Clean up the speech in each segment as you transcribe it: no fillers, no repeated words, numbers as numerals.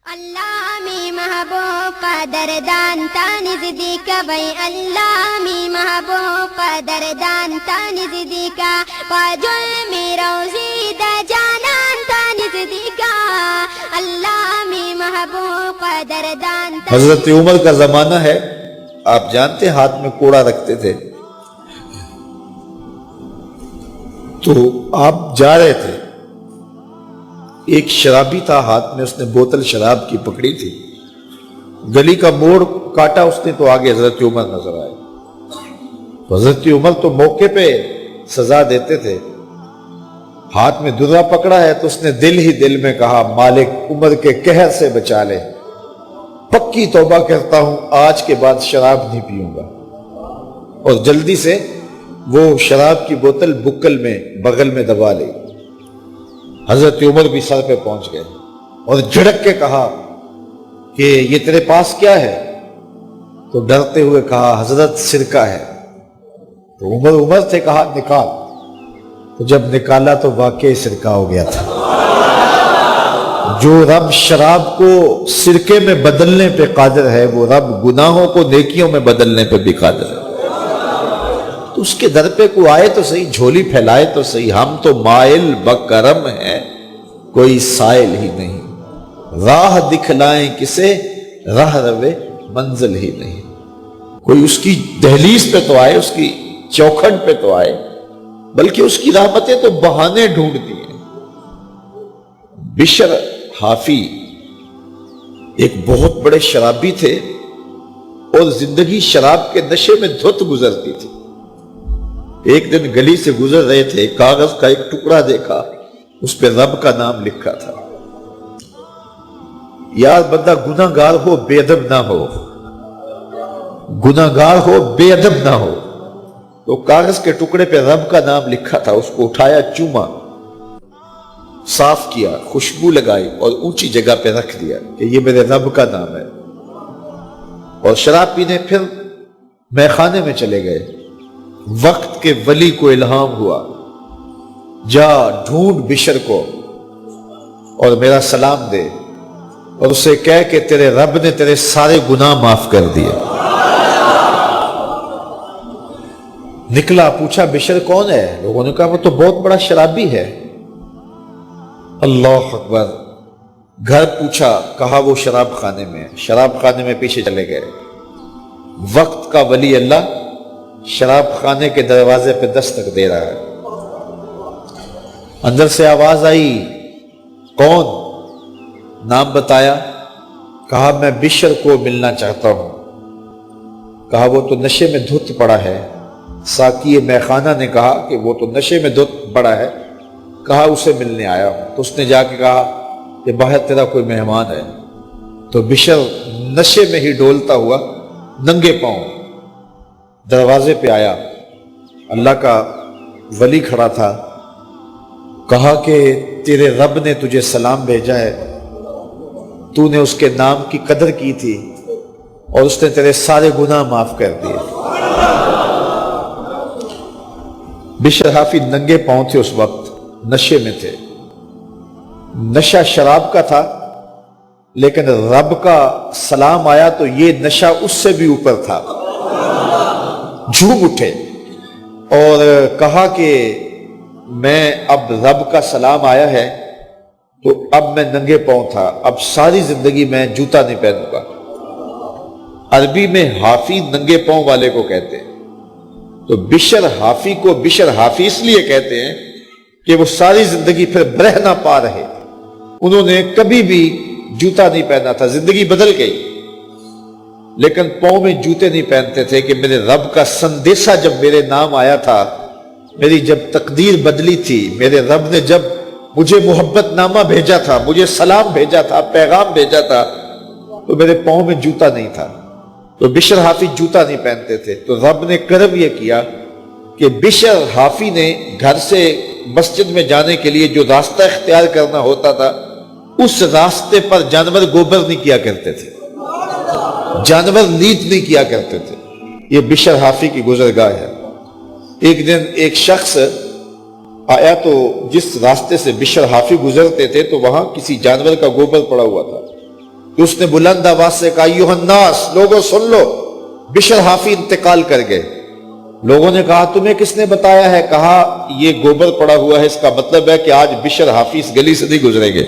اللہ می محبوب قدردان تانی زدیکا بھائی، اللہ می محبوب قدردان تانی زدیکا پاجل می روزی دا جانان تانی زدیکا، اللہ می محبوب قدردان تانی۔ حضرت عمر کا زمانہ ہے، آپ جانتے ہاتھ میں کوڑا رکھتے تھے، تو آپ جا رہے تھے، ایک شرابی تھا، ہاتھ میں اس نے بوتل شراب کی پکڑی تھی، گلی کا موڑ کاٹا اس نے تو آگے حضرت عمر نظر آئے۔ حضرت عمر تو موقع پہ سزا دیتے تھے، ہاتھ میں درہ پکڑا ہے تو اس نے دل ہی دل میں کہا مالک عمر کے قہر سے بچا لے، پکی توبہ کرتا ہوں آج کے بعد شراب نہیں پیوں گا، اور جلدی سے وہ شراب کی بوتل بکل میں بغل میں دبا لی۔ حضرت عمر بھی سر پہ پہنچ گئے اور جھڑک کے کہا کہ یہ تیرے پاس کیا ہے؟ تو ڈرتے ہوئے کہا حضرت سرکہ ہے۔ تو عمر سے کہا نکال، تو جب نکالا تو واقعی سرکہ ہو گیا تھا۔ جو رب شراب کو سرکے میں بدلنے پہ قادر ہے، وہ رب گناہوں کو نیکیوں میں بدلنے پہ بھی قادر ہے۔ تو اس کے در پہ کوئی آئے تو صحیح، جھولی پھیلائے تو صحیح، ہم تو مائل بکرم ہیں کوئی سائل ہی نہیں، راہ دکھلائیں کسے راہ روے منزل ہی نہیں۔ کوئی اس کی دہلیز پہ تو آئے، اس کی چوکھٹ پہ تو آئے، بلکہ اس کی رحمتیں تو بہانے ڈھونڈتی ہیں۔ بشر حافی ایک بہت بڑے شرابی تھے اور زندگی شراب کے نشے میں دھت گزرتی تھی۔ ایک دن گلی سے گزر رہے تھے، کاغذ کا ایک ٹکڑا دیکھا، اس پہ رب کا نام لکھا تھا۔ یار بندہ گناہ گار ہو بے ادب نہ ہو، گناہ گار ہو بے ادب نہ ہو۔ تو کاغذ کے ٹکڑے پہ رب کا نام لکھا تھا، اس کو اٹھایا، چوما، صاف کیا، خوشبو لگائی اور اونچی جگہ پہ رکھ دیا کہ یہ میرے رب کا نام ہے، اور شراب پینے پھر میخانے میں چلے گئے۔ وقت کے ولی کو الہام ہوا، جا ڈھونڈ بشر کو اور میرا سلام دے، اور اسے کہہ کہ تیرے رب نے تیرے سارے گناہ معاف کر دیے۔ نکلا، پوچھا بشر کون ہے؟ لوگوں نے کہا وہ تو بہت بڑا شرابی ہے۔ اللہ اکبر۔ گھر پوچھا، کہا وہ شراب خانے میں۔ شراب خانے میں پیچھے چلے گئے۔ وقت کا ولی اللہ شراب خانے کے دروازے پہ دستک دے رہا ہے۔ اندر سے آواز آئی، کون؟ نام بتایا، کہا میں بشر کو ملنا چاہتا ہوں۔ کہا وہ تو نشے میں دھت پڑا ہے۔ ساقی میخانہ نے کہا کہ وہ تو نشے میں دھت پڑا ہے، کہا اسے ملنے آیا ہوں۔ تو اس نے جا کے کہا کہ باہر تیرا کوئی مہمان ہے۔ تو بشر نشے میں ہی ڈولتا ہوا ننگے پاؤں دروازے پہ آیا۔ اللہ کا ولی کھڑا تھا، کہا کہ تیرے رب نے تجھے سلام بھیجا ہے، تو نے اس کے نام کی قدر کی تھی اور اس نے تیرے سارے گناہ معاف کر دیے۔ بشر حافی ننگے پاؤں تھے، اس وقت نشے میں تھے۔ نشہ شراب کا تھا، لیکن رب کا سلام آیا تو یہ نشہ اس سے بھی اوپر تھا۔ جھوم اٹھے اور کہا کہ میں اب رب کا سلام آیا ہے تو اب میں ننگے پاؤں تھا، اب ساری زندگی میں جوتا نہیں پہنوں گا۔ عربی میں حافی ننگے پاؤں والے کو کہتے ہیں، تو بشر حافی کو بشر حافی اس لیے کہتے ہیں کہ وہ ساری زندگی پھر برہنہ پا رہے، انہوں نے کبھی بھی جوتا نہیں پہنا تھا، زندگی بدل گئی، لیکن پاؤں میں جوتے نہیں پہنتے تھے کہ میرے رب کا سندیشہ جب میرے نام آیا تھا، میری جب تقدیر بدلی تھی، میرے رب نے جب مجھے محبت نامہ بھیجا تھا، مجھے سلام بھیجا تھا، پیغام بھیجا تھا، تو میرے پاؤں میں جوتا نہیں تھا۔ تو بشر حافی جوتا نہیں پہنتے تھے، تو رب نے کرم یہ کیا کہ بشر حافی نے گھر سے مسجد میں جانے کے لیے جو راستہ اختیار کرنا ہوتا تھا، اس راستے پر جانور گوبر نہیں کیا کرتے تھے، جانور لیت نہیں کیا کرتے تھے۔ یہ بشر حافی کی گزرگاہ ہے۔ ایک دن ایک شخص آیا تو جس راستے سے بشر حافی گزرتے تھے تو وہاں کسی جانور کا گوبر پڑا ہوا تھا۔ تو اس نے بلند آواز سے کہا ایھا الناس، لوگوں سن لو، بشر حافی انتقال کر گئے۔ لوگوں نے کہا تمہیں کس نے بتایا ہے؟ کہا یہ گوبر پڑا ہوا ہے، اس کا مطلب ہے کہ آج بشر حافی اس گلی سے نہیں گزریں گے۔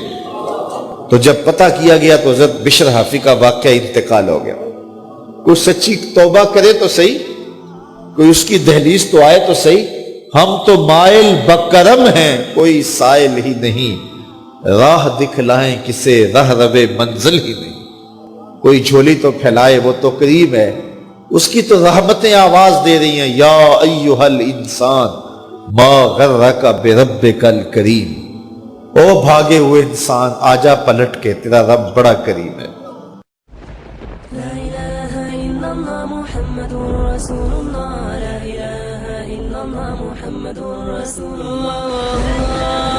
تو جب پتہ کیا گیا تو حضرت بشر حافی کا واقعہ انتقال ہو گیا۔ کوئی سچی توبہ کرے تو صحیح، کوئی اس کی دہلیز تو آئے تو صحیح۔ ہم تو مائل بکرم ہیں، کوئی سائل ہی نہیں، راہ دکھلائیں کسے راہ روے منزل ہی نہیں۔ کوئی جھولی تو پھیلائے، وہ تو کریم ہے، اس کی تو رحمتیں آواز دے رہی ہیں، یا ایھا الانسان ما غرک بربک الکریم، او بھاگے ہوئے انسان آجا پلٹ کے، تیرا رب بڑا کریم ہے۔ لا إله إلا الله محمد رسول الله، لا إله إلا الله محمد رسول الله۔